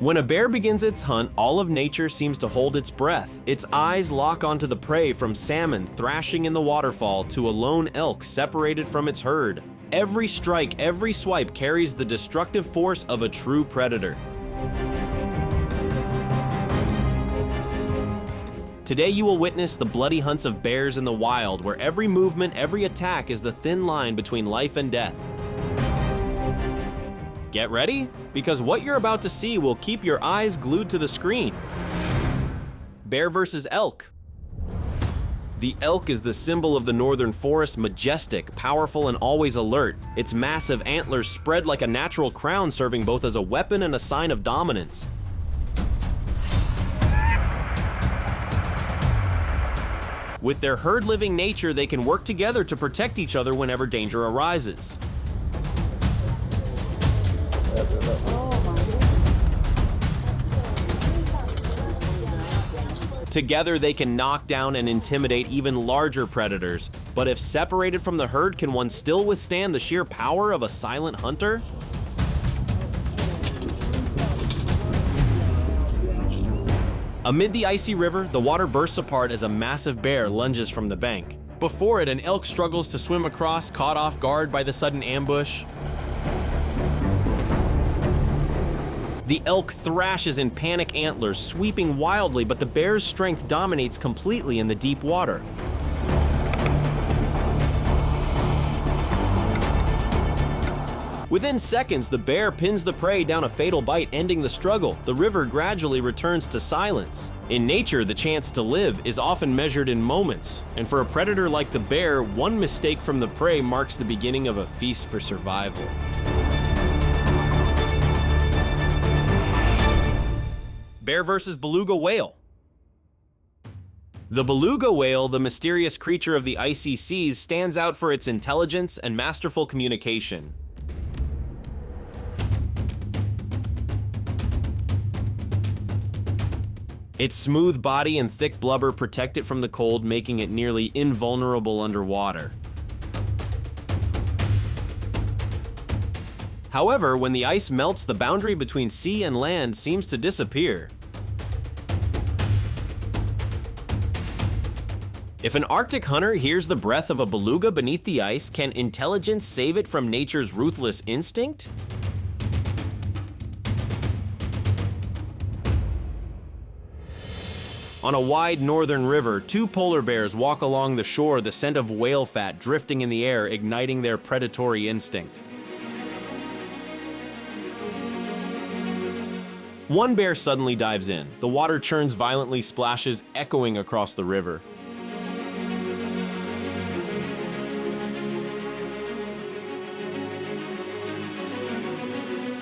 When a bear begins its hunt, all of nature seems to hold its breath. Its eyes lock onto the prey, from salmon thrashing in the waterfall to a lone elk separated from its herd. Every strike, every swipe carries the destructive force of a true predator. Today you will witness the bloody hunts of bears in the wild, where every movement, every attack is the thin line between life and death. Get ready, because what you're about to see will keep your eyes glued to the screen. Bear versus elk. The elk is the symbol of the northern forest, majestic, powerful, and always alert. Its massive antlers spread like a natural crown, serving both as a weapon and a sign of dominance. With their herd-living nature, they can work together to protect each other whenever danger arises. Together, they can knock down and intimidate even larger predators. But if separated from the herd, can one still withstand the sheer power of a silent hunter? Amid the icy river, the water bursts apart as a massive bear lunges from the bank. Before it, an elk struggles to swim across, caught off guard by the sudden ambush. The elk thrashes in panic antlers, sweeping wildly, but the bear's strength dominates completely in the deep water. Within seconds, the bear pins the prey down a fatal bite, ending the struggle. The river gradually returns to silence. In nature, the chance to live is often measured in moments, and for a predator like the bear, one mistake from the prey marks the beginning of a feast for survival. Bear versus beluga whale. The beluga whale, the mysterious creature of the icy seas, stands out for its intelligence and masterful communication. Its smooth body and thick blubber protect it from the cold, making it nearly invulnerable underwater. However, when the ice melts, the boundary between sea and land seems to disappear. If an Arctic hunter hears the breath of a beluga beneath the ice, can intelligence save it from nature's ruthless instinct? On a wide northern river, two polar bears walk along the shore, the scent of whale fat drifting in the air, igniting their predatory instinct. One bear suddenly dives in. The water churns violently, splashes echoing across the river.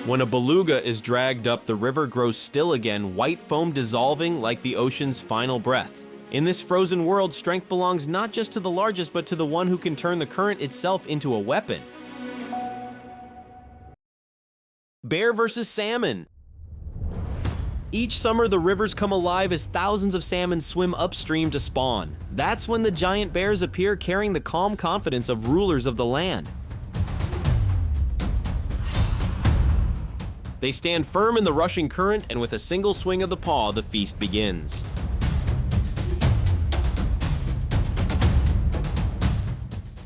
When a beluga is dragged up, the river grows still again, white foam dissolving like the ocean's final breath. In this frozen world, strength belongs not just to the largest, but to the one who can turn the current itself into a weapon. Bear versus salmon. Each summer, the rivers come alive as thousands of salmon swim upstream to spawn. That's when the giant bears appear, carrying the calm confidence of rulers of the land. They stand firm in the rushing current, and with a single swing of the paw, the feast begins.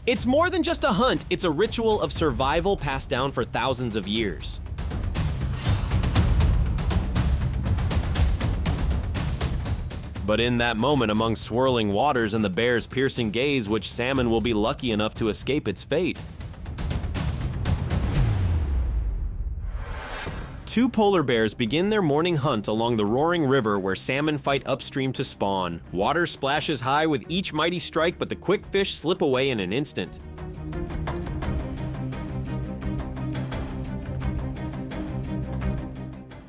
It's more than just a hunt, it's a ritual of survival passed down for thousands of years. But in that moment, among swirling waters and the bear's piercing gaze, which salmon will be lucky enough to escape its fate? Two polar bears begin their morning hunt along the roaring river, where salmon fight upstream to spawn. Water splashes high with each mighty strike, but the quick fish slip away in an instant.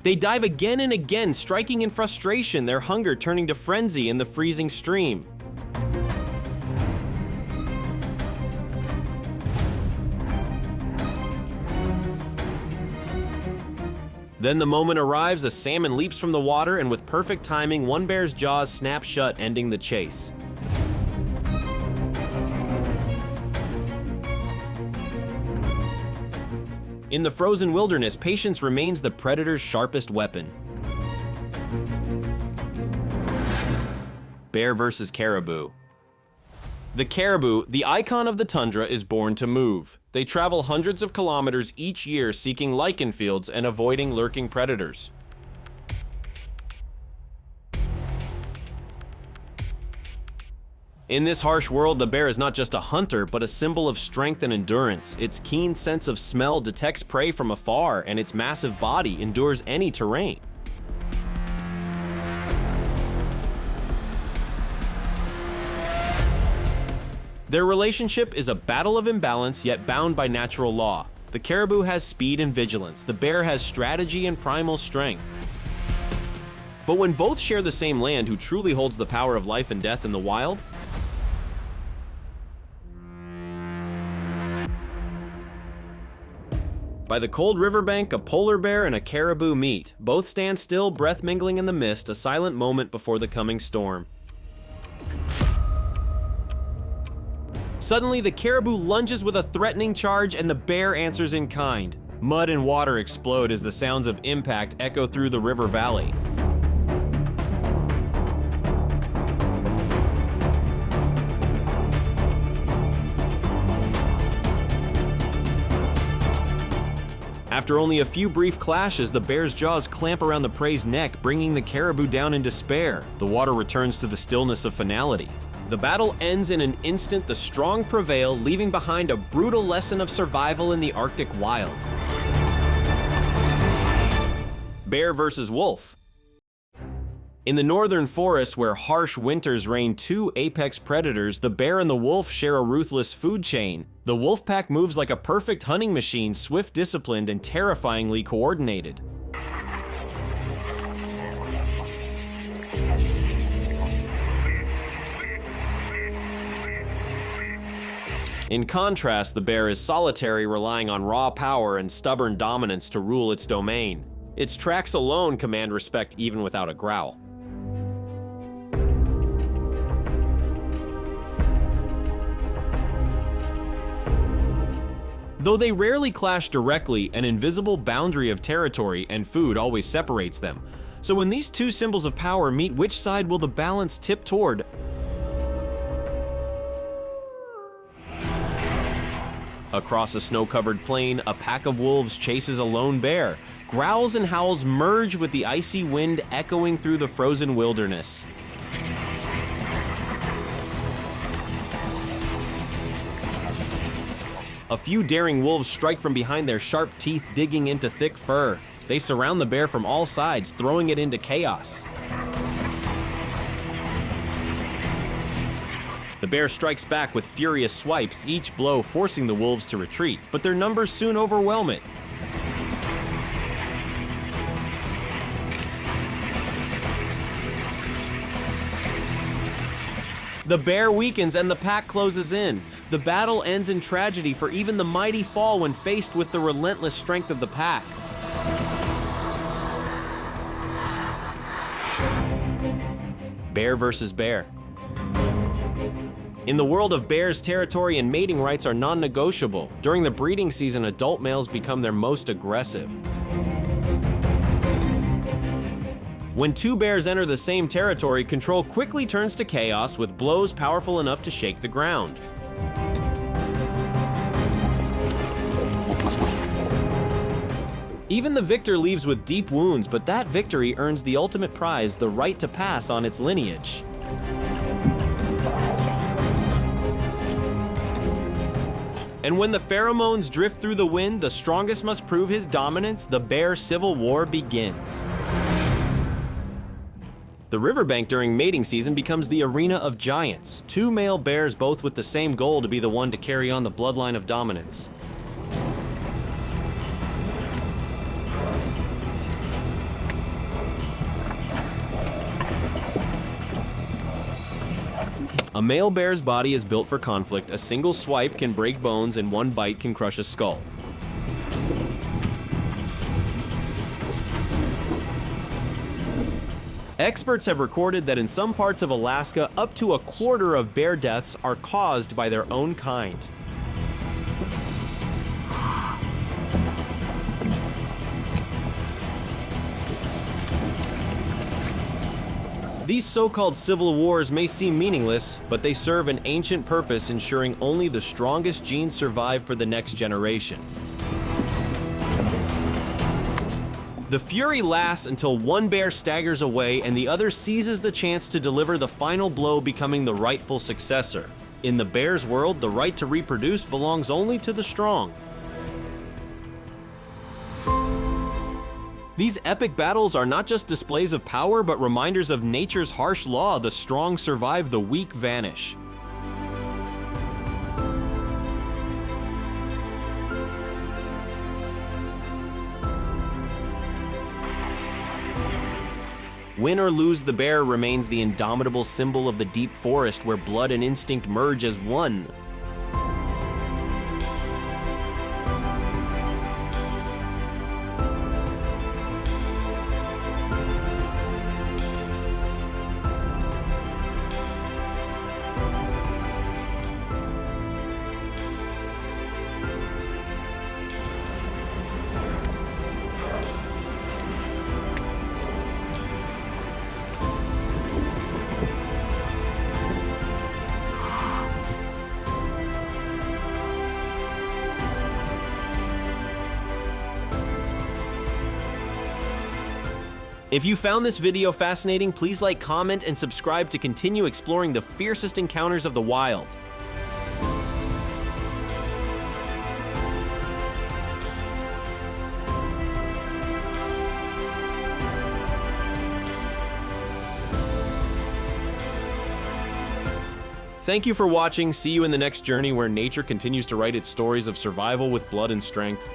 They dive again and again, striking in frustration, their hunger turning to frenzy in the freezing stream. Then the moment arrives, a salmon leaps from the water, and with perfect timing, one bear's jaws snap shut, ending the chase. In the frozen wilderness, patience remains the predator's sharpest weapon. Bear versus caribou. The caribou, the icon of the tundra, is born to move. They travel hundreds of kilometers each year seeking lichen fields and avoiding lurking predators. In this harsh world, the bear is not just a hunter, but a symbol of strength and endurance. Its keen sense of smell detects prey from afar, and its massive body endures any terrain. Their relationship is a battle of imbalance, yet bound by natural law. The caribou has speed and vigilance. The bear has strategy and primal strength. But when both share the same land, who truly holds the power of life and death in the wild? By the cold riverbank, a polar bear and a caribou meet. Both stand still, breath mingling in the mist, a silent moment before the coming storm. Suddenly, the caribou lunges with a threatening charge, and the bear answers in kind. Mud and water explode as the sounds of impact echo through the river valley. After only a few brief clashes, the bear's jaws clamp around the prey's neck, bringing the caribou down in despair. The water returns to the stillness of finality. The battle ends in an instant. The strong prevail, leaving behind a brutal lesson of survival in the Arctic wild. Bear versus wolf. In the northern forests, where harsh winters reign two apex predators, the bear and the wolf share a ruthless food chain. The wolf pack moves like a perfect hunting machine, swift, disciplined, and terrifyingly coordinated. In contrast, the bear is solitary, relying on raw power and stubborn dominance to rule its domain. Its tracks alone command respect even without a growl. Though they rarely clash directly, an invisible boundary of territory and food always separates them. So when these two symbols of power meet, which side will the balance tip toward? Across a snow-covered plain, a pack of wolves chases a lone bear. Growls and howls merge with the icy wind echoing through the frozen wilderness. A few daring wolves strike from behind, their sharp teeth digging into thick fur. They surround the bear from all sides, throwing it into chaos. The bear strikes back with furious swipes, each blow forcing the wolves to retreat, but their numbers soon overwhelm it. The bear weakens and the pack closes in. The battle ends in tragedy, for even the mighty fall when faced with the relentless strength of the pack. Bear versus bear. In the world of bears, territory and mating rights are non-negotiable. During the breeding season, adult males become their most aggressive. When two bears enter the same territory, control quickly turns to chaos, with blows powerful enough to shake the ground. Even the victor leaves with deep wounds, but that victory earns the ultimate prize, the right to pass on its lineage. And when the pheromones drift through the wind, the strongest must prove his dominance. The bear civil war begins. The riverbank during mating season becomes the arena of giants. Two male bears, both with the same goal to be the one to carry on the bloodline of dominance. A male bear's body is built for conflict. A single swipe can break bones and one bite can crush a skull. Experts have recorded that in some parts of Alaska, up to a quarter of bear deaths are caused by their own kind. These so-called civil wars may seem meaningless, but they serve an ancient purpose, ensuring only the strongest genes survive for the next generation. The fury lasts until one bear staggers away and the other seizes the chance to deliver the final blow, becoming the rightful successor. In the bear's world, the right to reproduce belongs only to the strong. These epic battles are not just displays of power, but reminders of nature's harsh law: the strong survive, the weak vanish. Win or lose, the bear remains the indomitable symbol of the deep forest, where blood and instinct merge as one. If you found this video fascinating, please like, comment, and subscribe to continue exploring the fiercest encounters of the wild. Thank you for watching. See you in the next journey, where nature continues to write its stories of survival with blood and strength.